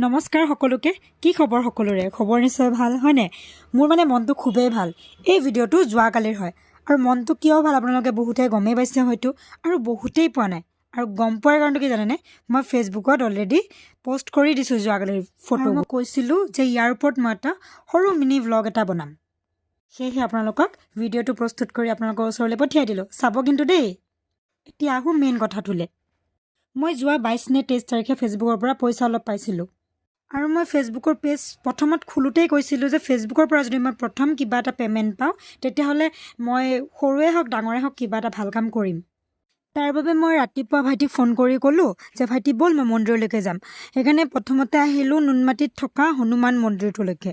নমস্কাৰ সকলোকে কি খবৰ সকলোৰে খবৰ নিশ্চয় ভাল হয়নে মোৰ মানে মনটো খুবেই ভাল এই ভিডিঅ'টো যোৱাকালিৰ হয় আৰু মনটো কিয় ভাল আপোনালোকে বহুতে গমেই পাইছে হয়তো আৰু বহুতেই পোৱা নাই আৰু গম পোৱাৰ কাৰণটো কি জানেনে মই ফেচবুকত অলৰেডি পোষ্ট কৰি দিছোঁ যোৱাকালিৰ ফটো মই কৈছিলোঁ যে ইয়াৰ ওপৰত মই এটা সৰু মিনি ভ্লগ এটা বনাম সেয়েহে আপোনালোকক ভিডিঅ'টো প্ৰস্তুত কৰি আপোনালোকৰ ওচৰলৈ পঠিয়াই দিলোঁ চাব কিন্তু দেই এতিয়া আহোঁ মেইন কথাটোলৈ মই যোৱা 22 নে 23 তাৰিখে ফেচবুকৰ পৰা পইচা অলপ পাইছিলোঁ আৰু মই ফেচবুকৰ পেজ প্ৰথমত খোলোতেই কৈছিলোঁ যে ফেচবুকৰ পৰা যদি মই প্ৰথম কিবা এটা পে'মেণ্ট পাওঁ তেতিয়াহ'লে মই সৰুৱে হওক ডাঙৰে হওক কিবা এটা ভাল কাম কৰিম তাৰ বাবে মই ৰাতিপুৱা ভাইটিক ফোন কৰি ক'লোঁ যে ভাইটি ব'ল মই মন্দিৰলৈকে যাম সেইকাৰণে প্ৰথমতে আহিলোঁ নুনমাটিত থকা হনুমান মন্দিৰটোলৈকে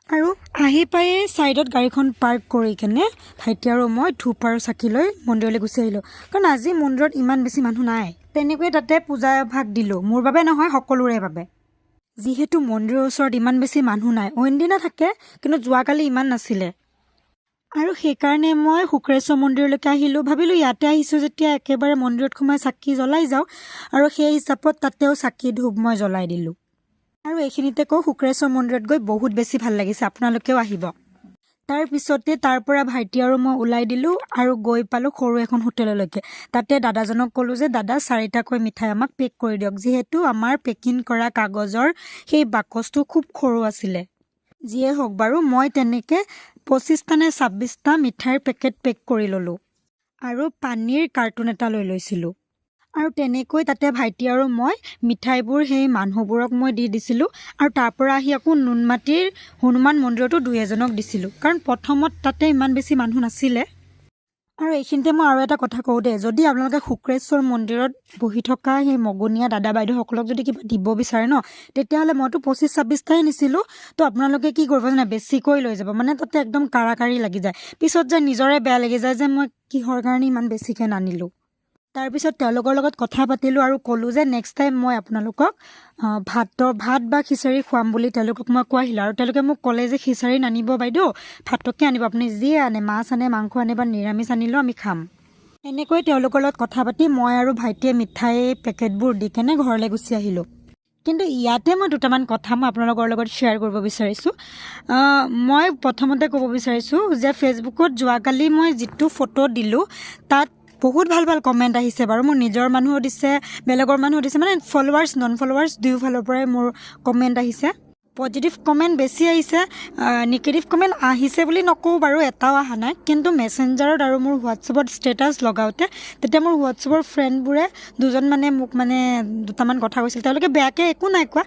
আৰু আহি পায়ে ছাইডত গাড়ীখন পাৰ্ক কৰি কেনে ভাইটি আৰু মই ধূপ আৰু চাকি লৈ মন্দিৰলৈ গুচি আহিলোঁ কাৰণ আজি মন্দিৰত ইমান বেছি মানুহ নাই তেনেকৈয়ে তাতে পূজা ভাগ দিলোঁ মোৰ বাবে নহয় সকলোৰে বাবে যিহেতু মন্দিৰৰ ওচৰত ইমান বেছি মানুহ নাই অইন দিনা থাকে কিন্তু যোৱাকালি ইমান নাছিলে আৰু সেইকাৰণে মই শুক্ৰেশ্বৰ মন্দিৰলৈকে আহিলোঁ ভাবিলোঁ ইয়াতে আহিছোঁ যেতিয়া একেবাৰে মন্দিৰত সোমাই চাকি জ্বলাই যাওঁ আৰু সেই হিচাপত তাতেও চাকি ধূপ মই জ্বলাই দিলোঁ আৰু এইখিনিতে কওঁ শুক্ৰেশ্বৰ মন্দিৰত গৈ বহুত বেছি ভাল লাগিছে আপোনালোকেও আহিব তাৰ পিছতে তাৰ পৰা ভাইটি আৰু মই ওলাই দিলোঁ আৰু গৈ পালোঁ সৰু এখন হোটেললৈকে তাতে দাদাজনক ক'লোঁ যে দাদা 4টাকৈ মিঠাই আমাক পেক কৰি দিয়ক যিহেতু আমাৰ পেকিং কৰা কাগজৰ সেই বাকচটো খুব সৰু আছিলে যিয়ে হওক বাৰু মই তেনেকৈ 25টা নে 26টা মিঠাইৰ পেকেট পেক কৰি ল'লোঁ আৰু পানীৰ কাৰ্টুন এটা লৈ লৈছিলোঁ আৰু তেনেকৈ তাতে ভাইটি আৰু মই মিঠাইবোৰ সেই মানুহবোৰক মই দি দিছিলোঁ আৰু তাৰ পৰা আহি আকৌ নুনমাটিৰ হনুমান মন্দিৰতো দুই এজনক দিছিলোঁ কাৰণ প্ৰথমত তাতে ইমান বেছি মানুহ নাছিলে আৰু এইখিনিতে মই আৰু এটা কথা কওঁ দেই যদি আপোনালোকে শুক্ৰেশ্বৰ মন্দিৰত বহি থকা সেই মগনীয়া দাদা বাইদেউসকলক যদি কিবা দিব বিচাৰে ন তেতিয়াহ'লে মইতো 25-26টাই নিছিলোঁ তো আপোনালোকে কি কৰিব জানে বেছিকৈ লৈ যাব মানে তাতে একদম কাৰাকাৰি লাগি যায় পিছত যে নিজৰে বেয়া লাগি যায় যে মই কিহৰ কাৰণে ইমান বেছিকৈ নানিলোঁ তাৰপিছত তেওঁলোকৰ লগত কথা পাতিলোঁ আৰু ক'লোঁ যে নেক্সট টাইম মই আপোনালোকক ভাত বা খিচাৰি খুৱাম বুলি তেওঁলোকক মই কৈ আহিলোঁ আৰু তেওঁলোকে মোক ক'লে যে খিচাৰি নানিব বাইদেউ ভাতকে আনিব আপুনি যিয়ে আনে মাছ আনে মাংস আনে বা নিৰামিষ আনিলেও আমি খাম এনেকৈ তেওঁলোকৰ লগত কথা পাতি মই আৰু ভাইটিয়ে মিঠাই পেকেটবোৰ দি কেনে ঘৰলৈ গুচি আহিলোঁ কিন্তু ইয়াতে মই দুটামান কথা মই আপোনালোকৰ লগত শ্বেয়াৰ কৰিব বিচাৰিছোঁ মই প্ৰথমতে ক'ব বিচাৰিছোঁ যে ফেচবুকত যোৱাকালি মই যিটো ফটো দিলোঁ তাত বহুত ভাল ভাল কমেণ্ট আহিছে বাৰু মোৰ নিজৰ মানুহো দিছে বেলেগৰ মানুহো দিছে মানে ফলোৱাৰ্ছ নন ফলোৱাৰ্ছ দুয়োফালৰ পৰাই মোৰ কমেণ্ট আহিছে পজিটিভ কমেণ্ট বেছি আহিছে নিগেটিভ কমেণ্ট আহিছে বুলি নকওঁ বাৰু এটাও অহা নাই কিন্তু মেছেঞ্জাৰত আৰু মোৰ হোৱাটছএপত ষ্টেটাছ লগাওঁতে তেতিয়া মোৰ হোৱাটছএপৰ ফ্ৰেণ্ডবোৰে দুজন মানে মোক মানে দুটামান কথা কৈছিল তেওঁলোকে বেয়াকৈ একো নাই কোৱা